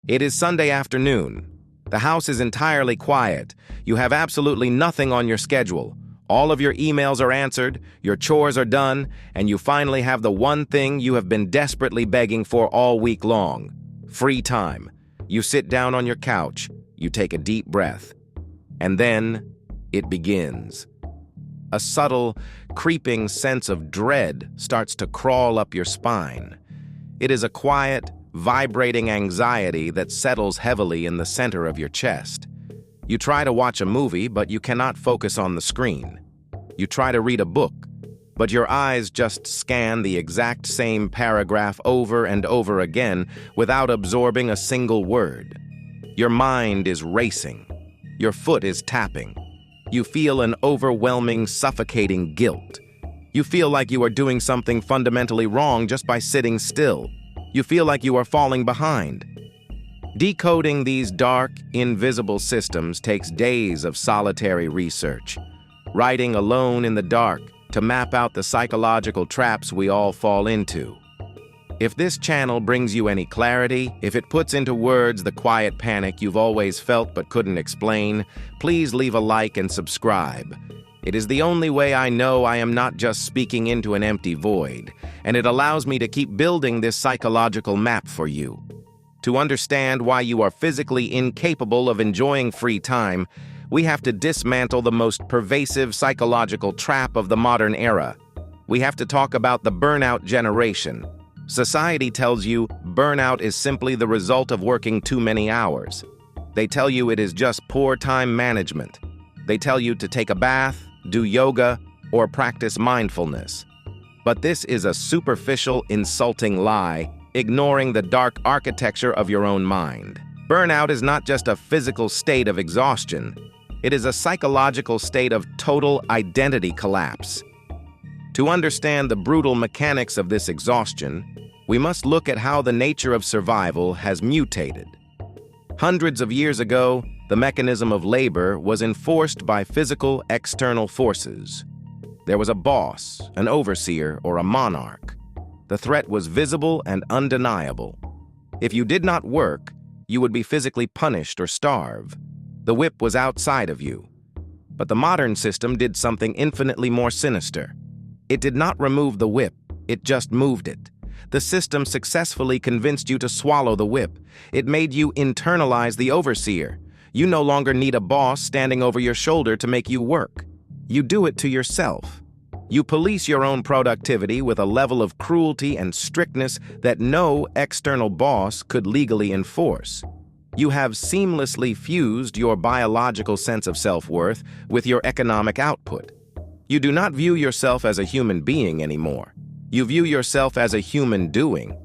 It is Sunday afternoon. The house is entirely quiet. You have absolutely nothing on your schedule. All of your emails are answered, your chores are done, and you finally have the one thing you have been desperately begging for all week long: free time. You sit down on your couch, you take a deep breath, and then it begins. A subtle, creeping sense of dread starts to crawl up your spine. It is a quiet, vibrating anxiety that settles heavily in the center of your chest. You try to watch a movie, but you cannot focus on the screen. You try to read a book, but your eyes just scan the exact same paragraph over and over again without absorbing a single word. Your mind is racing. Your foot is tapping. You feel an overwhelming, suffocating guilt. You feel like you are doing something fundamentally wrong just by sitting still. You feel like you are falling behind. Decoding these dark, invisible systems takes days of solitary research, writing alone in the dark to map out the psychological traps we all fall into. If this channel brings you any clarity, if it puts into words the quiet panic you've always felt but couldn't explain, please leave a like and subscribe. It is the only way I know I am not just speaking into an empty void, and it allows me to keep building this psychological map for you. To understand why you are physically incapable of enjoying free time, we have to dismantle the most pervasive psychological trap of the modern era. We have to talk about the Burnout Generation. Society tells you burnout is simply the result of working too many hours. They tell you it is just poor time management. They tell you to take a bath, do yoga, or practice mindfulness. But this is a superficial, insulting lie, ignoring the dark architecture of your own mind. Burnout is not just a physical state of exhaustion. It is a psychological state of total identity collapse. To understand the brutal mechanics of this exhaustion, we must look at how the nature of survival has mutated. Hundreds of years ago, the mechanism of labor was enforced by physical external forces. There was a boss, an overseer, or a monarch. The threat was visible and undeniable. If you did not work, you would be physically punished or starve. The whip was outside of you. But the modern system did something infinitely more sinister. It did not remove the whip, it just moved it. The system successfully convinced you to swallow the whip. It made you internalize the overseer. You no longer need a boss standing over your shoulder to make you work. You do it to yourself. You police your own productivity with a level of cruelty and strictness that no external boss could legally enforce. You have seamlessly fused your biological sense of self-worth with your economic output. You do not view yourself as a human being anymore. You view yourself as a human doing.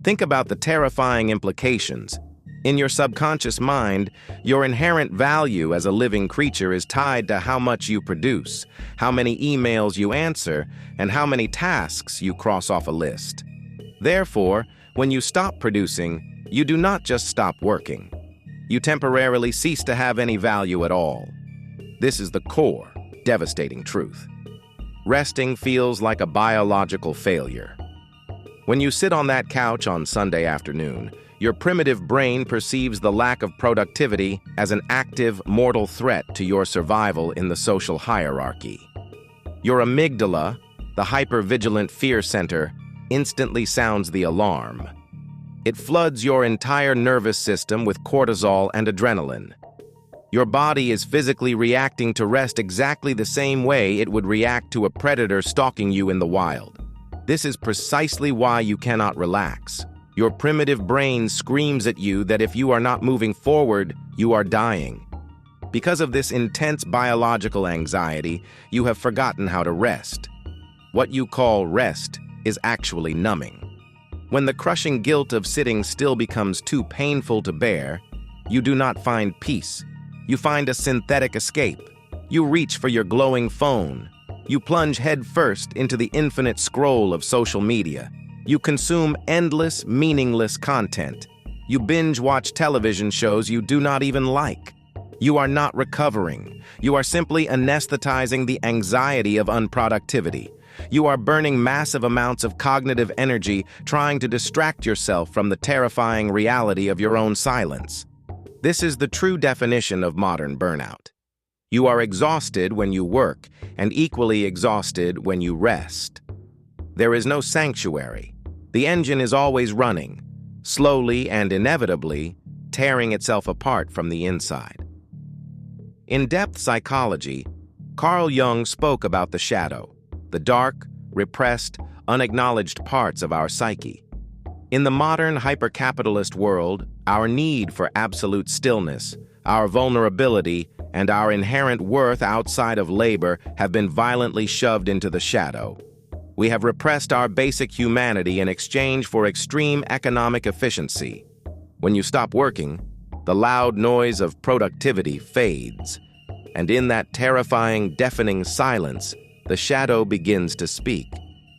Think about the terrifying implications. In your subconscious mind, your inherent value as a living creature is tied to how much you produce, how many emails you answer, and how many tasks you cross off a list. Therefore, when you stop producing, you do not just stop working. You temporarily cease to have any value at all. This is the core, devastating truth. Resting feels like a biological failure. When you sit on that couch on Sunday afternoon, your primitive brain perceives the lack of productivity as an active, mortal threat to your survival in the social hierarchy. Your amygdala, the hypervigilant fear center, instantly sounds the alarm. It floods your entire nervous system with cortisol and adrenaline. Your body is physically reacting to rest exactly the same way it would react to a predator stalking you in the wild. This is precisely why you cannot relax. Your primitive brain screams at you that if you are not moving forward, you are dying. Because of this intense biological anxiety, you have forgotten how to rest. What you call rest is actually numbing. When the crushing guilt of sitting still becomes too painful to bear, you do not find peace. You find a synthetic escape. You reach for your glowing phone. You plunge headfirst into the infinite scroll of social media. You consume endless, meaningless content. You binge-watch television shows you do not even like. You are not recovering. You are simply anesthetizing the anxiety of unproductivity. You are burning massive amounts of cognitive energy trying to distract yourself from the terrifying reality of your own silence. This is the true definition of modern burnout. You are exhausted when you work and equally exhausted when you rest. There is no sanctuary. The engine is always running, slowly and inevitably tearing itself apart from the inside. In depth psychology, Carl Jung spoke about the shadow, the dark, repressed, unacknowledged parts of our psyche. In the modern hyper-capitalist world, our need for absolute stillness, our vulnerability, and our inherent worth outside of labor have been violently shoved into the shadow. We have repressed our basic humanity in exchange for extreme economic efficiency. When you stop working, the loud noise of productivity fades, and in that terrifying, deafening silence, the shadow begins to speak.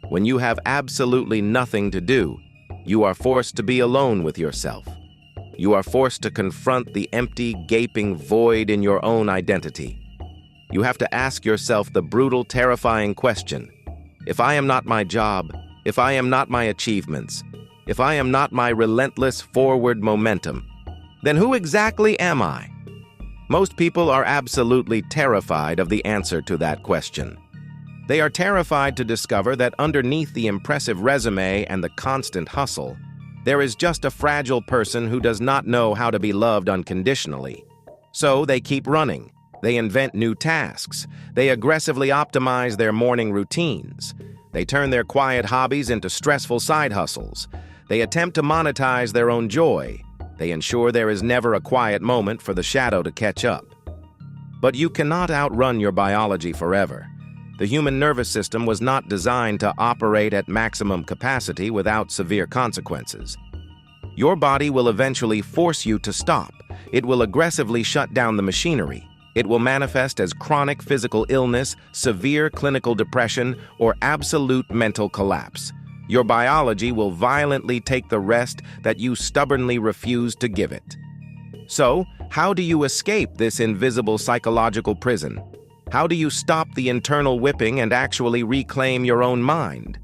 When you have absolutely nothing to do, you are forced to be alone with yourself. You are forced to confront the empty, gaping void in your own identity. You have to ask yourself the brutal, terrifying question: if I am not my job, if I am not my achievements, if I am not my relentless forward momentum, then who exactly am I? Most people are absolutely terrified of the answer to that question. They are terrified to discover that underneath the impressive resume and the constant hustle, there is just a fragile person who does not know how to be loved unconditionally. So they keep running. They invent new tasks. They aggressively optimize their morning routines. They turn their quiet hobbies into stressful side hustles. They attempt to monetize their own joy. They ensure there is never a quiet moment for the shadow to catch up. But you cannot outrun your biology forever. The human nervous system was not designed to operate at maximum capacity without severe consequences. Your body will eventually force you to stop. It will aggressively shut down the machinery. It will manifest as chronic physical illness, severe clinical depression, or absolute mental collapse. Your biology will violently take the rest that you stubbornly refuse to give it. So, how do you escape this invisible psychological prison? How do you stop the internal whipping and actually reclaim your own mind?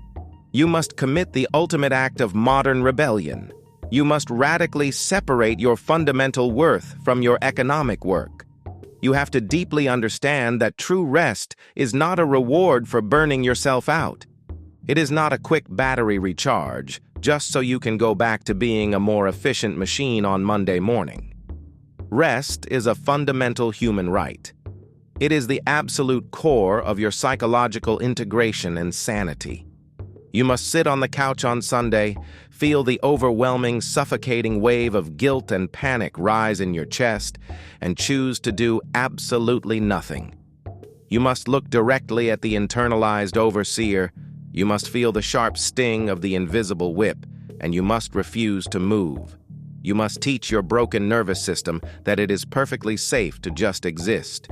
You must commit the ultimate act of modern rebellion. You must radically separate your fundamental worth from your economic work. You have to deeply understand that true rest is not a reward for burning yourself out. It is not a quick battery recharge, just so you can go back to being a more efficient machine on Monday morning. Rest is a fundamental human right. It is the absolute core of your psychological integration and sanity. You must sit on the couch on Sunday, feel the overwhelming, suffocating wave of guilt and panic rise in your chest, and choose to do absolutely nothing. You must look directly at the internalized overseer. You must feel the sharp sting of the invisible whip, and you must refuse to move. You must teach your broken nervous system that it is perfectly safe to just exist.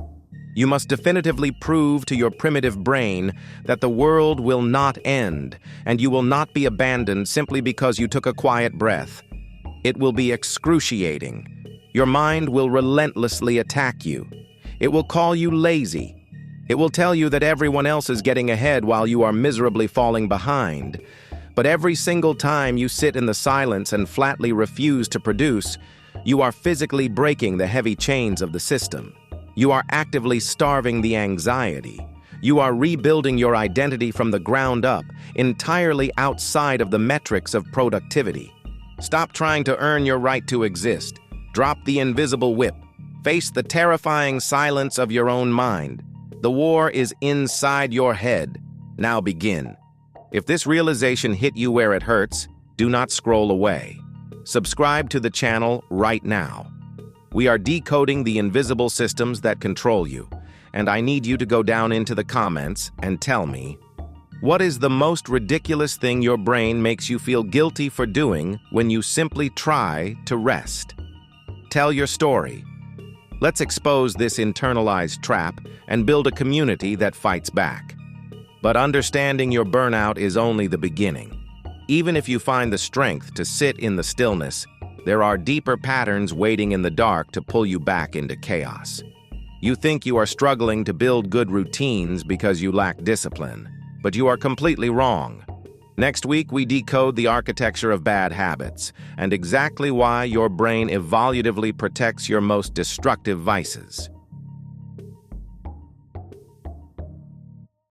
You must definitively prove to your primitive brain that the world will not end, and you will not be abandoned simply because you took a quiet breath. It will be excruciating. Your mind will relentlessly attack you. It will call you lazy. It will tell you that everyone else is getting ahead while you are miserably falling behind. But every single time you sit in the silence and flatly refuse to produce, you are physically breaking the heavy chains of the system. You are actively starving the anxiety. You are rebuilding your identity from the ground up, entirely outside of the metrics of productivity. Stop trying to earn your right to exist. Drop the invisible whip. Face the terrifying silence of your own mind. The war is inside your head. Now begin. If this realization hit you where it hurts, do not scroll away. Subscribe to the channel right now. We are decoding the invisible systems that control you, and I need you to go down into the comments and tell me, what is the most ridiculous thing your brain makes you feel guilty for doing when you simply try to rest? Tell your story. Let's expose this internalized trap and build a community that fights back. But understanding your burnout is only the beginning. Even if you find the strength to sit in the stillness, there are deeper patterns waiting in the dark to pull you back into chaos. You think you are struggling to build good routines because you lack discipline. but you are completely wrong. Next week, we decode the architecture of bad habits and exactly why your brain evolutively protects your most destructive vices.